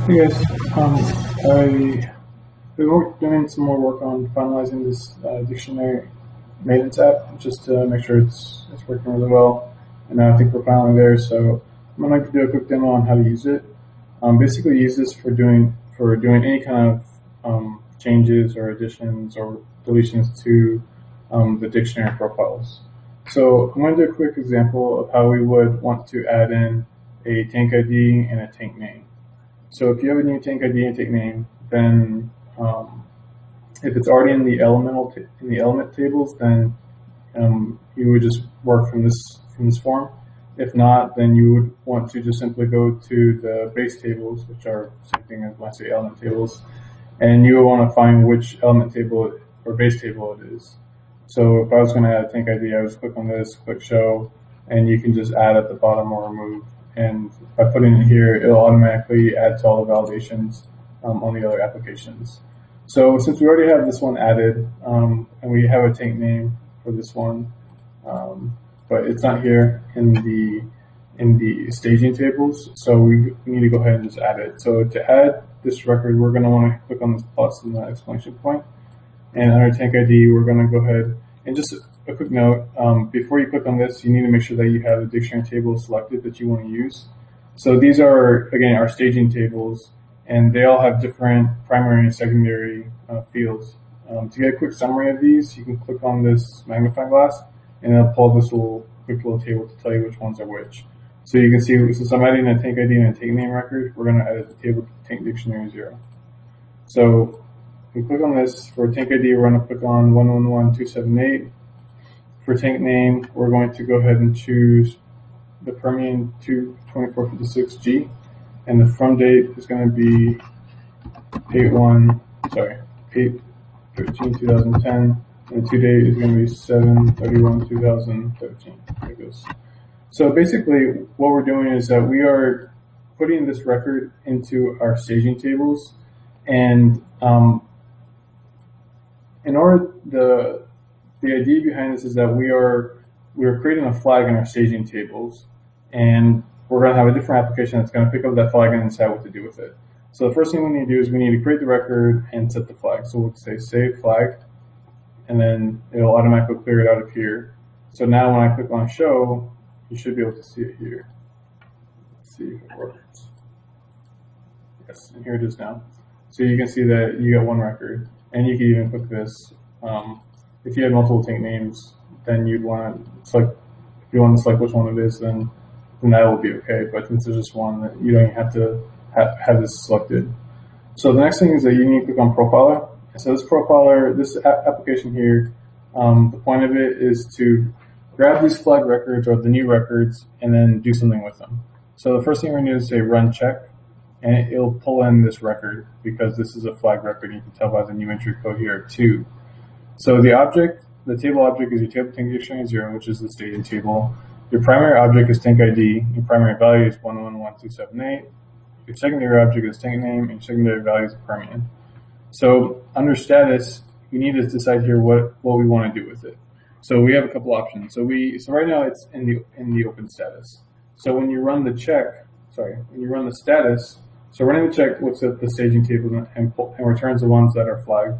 Hey guys, I've been doing some more work on finalizing this dictionary maintenance app just to make sure it's working really well. And I think we're finally there. So I'm gonna do a quick demo on how to use it. Basically, use this for doing any kind of changes or additions or deletions to the dictionary profiles. So I'm going to do a quick example of how we would want to add in a tank ID and a tank name. So if you have a new tank ID and tank name, then if it's already in the element tables, then you would just work from this form. If not, then you would want to just simply go to the base tables, which are same thing as when I say element tables, and you would want to find which element table or base table it is. So if I was going to add a tank ID, I would just click on this, click show, and you can just add at the bottom or remove. And by putting it here, it'll automatically add to all the validations on the other applications. So since we already have this one added, and we have a tank name for this one, but it's not here in the staging tables, so we need to go ahead and just add it. So to add this record, we're going to want to click on this plus and the exclamation point. And under tank ID, we're going to go ahead and just a quick note, before you click on this, you need to make sure that you have the dictionary table selected that you want to use. So these are, again, our staging tables, and they all have different primary and secondary fields. To get a quick summary of these, you can click on this magnifying glass, and it'll pull this quick little table to tell you which ones are which. So you can see, since I'm adding a tank ID and a tank name record, we're going to add the table tank dictionary 0. So we click on this. For tank ID, we're going to click on 111278. For tank name, we're going to go ahead and choose the Permian 22456G, and the from date is going to be 8/13/2010, and the to date is going to be 7/31/2013. Like this. So basically, what we're doing is that we are putting this record into our staging tables, and in order the idea behind this is that we are creating a flag in our staging tables, and we're going to have a different application that's going to pick up that flag and decide what to do with it. So the first thing we need to do is we need to create the record and set the flag. So we'll say save flag, and then it'll automatically clear it out of here. So now when I click on show, you should be able to see it here. Let's see if it works. Yes, and here it is now. So you can see that you got one record, and you can even click this. If you had multiple tank names, then you'd want to select, if you want to select which one it is, then that will be okay. But since there's just one, that you don't even have to have this selected. So the next thing is that you need to click on profiler. So this profiler, this application here, the point of it is to grab these flag records or the new records and then do something with them. So the first thing we're going to do is say run check, and it'll pull in this record because this is a flag record. You can tell by the new entry code here 2. So the table object is your table tank dictionary 0, which is the staging table. Your primary object is tank ID. Your primary value is 111278. Your secondary object is tank name, and your secondary value is Permian. So under status, we need to decide here what we want to do with it. So we have a couple options. So right now it's in the open status. So when you run the status, so running the check looks at the staging table and returns the ones that are flagged.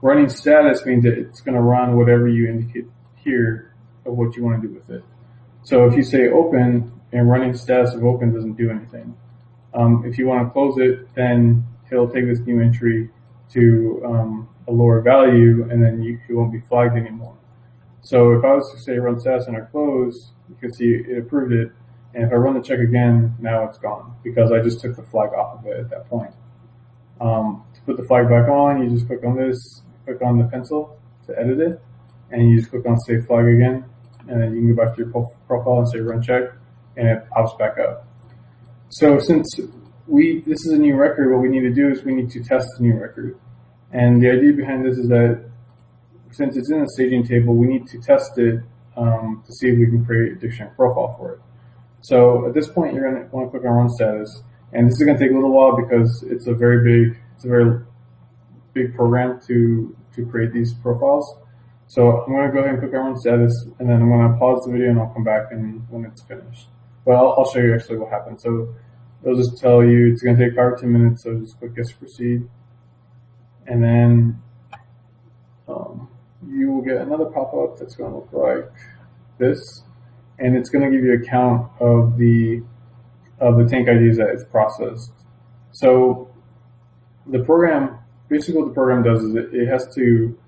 Running status means that it's going to run whatever you indicate here of what you want to do with it. So if you say open, and running status of open doesn't do anything. If you want to close it, then it'll take this new entry to a lower value, and then it won't be flagged anymore. So if I was to say run status under close, you can see it approved it. And if I run the check again, now it's gone because I just took the flag off of it at that point. To put the flag back on, you just click on this, click on the pencil to edit it, and you just click on save flag again, and then you can go back to your profile and say run check, and it pops back up. So since this is a new record, what we need to do is we need to test the new record. And the idea behind this is that since it's in a staging table, we need to test it to see if we can create a dictionary profile for it. So at this point, you're going to want to click on run status, and this is going to take a little while because it's a very big program to create these profiles. So I'm going to go ahead and click on run status, and then I'm going to pause the video and I'll come back when it's finished. But I'll show you actually what happened. So it'll just tell you it's going to take 5 or 10 minutes, so just click yes to proceed. And then you will get another pop-up that's going to look like this, and it's going to give you a count of the tank IDs that it's processed. So the program, basically what the program does is it has to,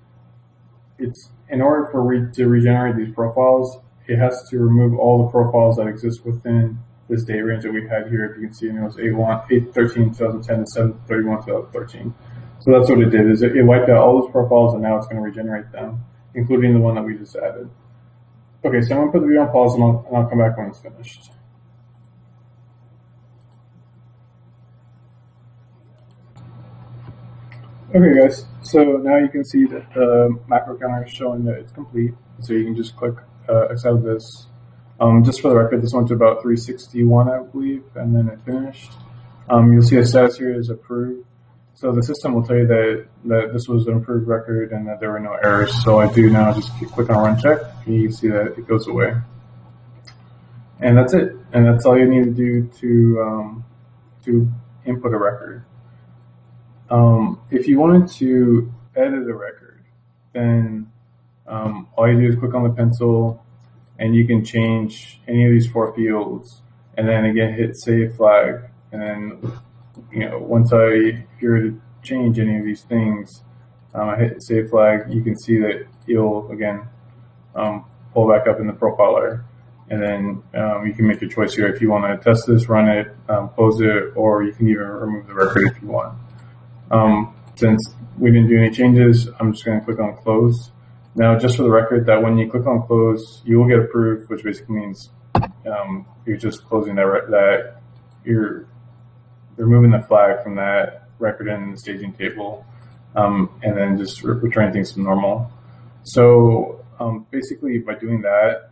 in order to regenerate these profiles, it has to remove all the profiles that exist within this date range that we had here. If you can see, it was 8/13/2010 to 7/31/2013. So that's what it did, is it wiped out all those profiles, and now it's going to regenerate them, including the one that we just added. Okay, so I'm going to put the video on pause, and I'll come back when it's finished. Okay guys, so now you can see that the macro counter is showing that it's complete. So you can just click X out of this. Just for the record, this went to about 361, I believe, and then it finished. You'll see a status here is approved. So the system will tell you that this was an approved record and that there were no errors. So I do now just click on run check, and you can see that it goes away. And that's it. And that's all you need to do to input a record. If you wanted to edit a record, then all you do is click on the pencil, and you can change any of these 4 fields, and then again hit save flag, and then once if you were to change any of these things, I hit save flag, you can see that you'll again pull back up in the profiler, and then you can make a choice here if you want to test this, run it, close it, or you can even remove the record if you want. Since we didn't do any changes, I'm just going to click on close. Now, just for the record, that when you click on close, you will get approved, which basically means you're just closing that you're removing the flag from that record in the staging table, and then just returning things to normal. So basically, by doing that,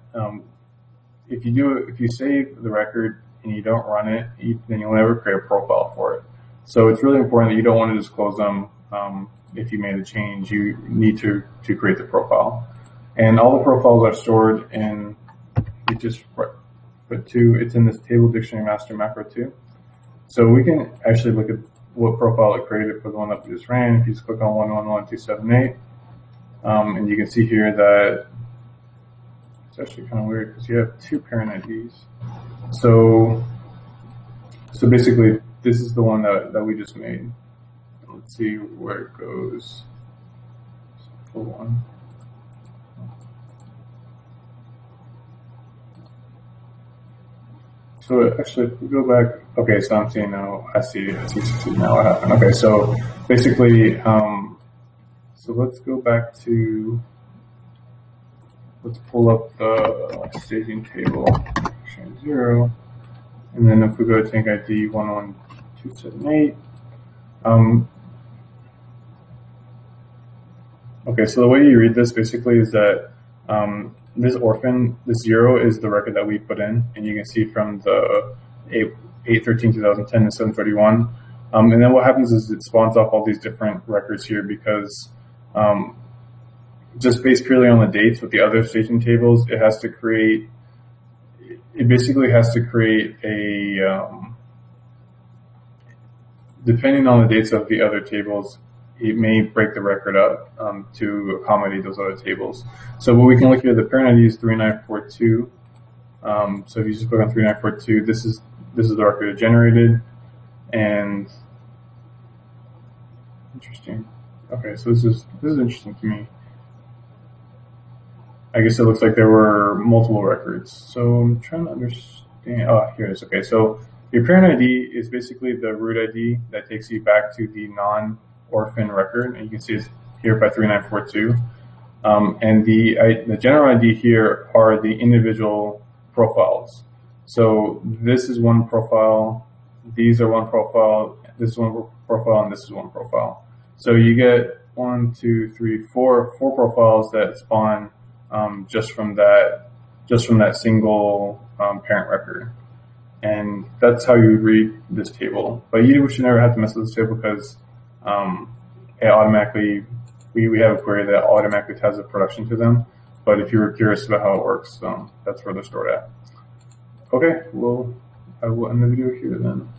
if you save the record and you don't run it, then you'll never create a profile for it. So it's really important that you don't want to just close them. If you made a change, you need to create the profile. And all the profiles are stored in, it's in this table dictionary master macro 2. So we can actually look at what profile it created for the one that we just ran. If you just click on 111278, and you can see here that it's actually kind of weird because you have 2 parent IDs. So basically, this is the one that we just made. Let's see where it goes. Full one. So actually, if we go back, okay, so I'm seeing now, I see now what happened. Okay, so basically, so let's go back to, let's pull up the staging table, 0, and then if we go to tank ID 11278, okay, so the way you read this basically is that this orphan, this 0 is the record that we put in, and you can see from the 8/13/2010 to 7/31. And then what happens is it spawns off all these different records here because just based purely on the dates with the other staging tables, it basically has to create a, depending on the dates of the other tables, it may break the record up to accommodate those other tables. So what we can look here, the parent ID is 3942. So if you just click on 3942, this is the record it generated. And interesting. Okay, so this is interesting to me. I guess it looks like there were multiple records. So I'm trying to understand. Oh, here it is. Okay, so your parent ID is basically the root ID that takes you back to the non-orphan record, and you can see it's here by 3942. And the general ID here are the individual profiles. So this is one profile, these are one profile, this is one profile, and this is one profile. So you get 1, 2, 3, 4 profiles that spawn just from that single parent record. And that's how you read this table. But you should never have to mess with this table because it automatically, we have a query that automatically ties a production to them. But if you were curious about how it works, that's where they're stored at. Okay, well, I will end the video here then.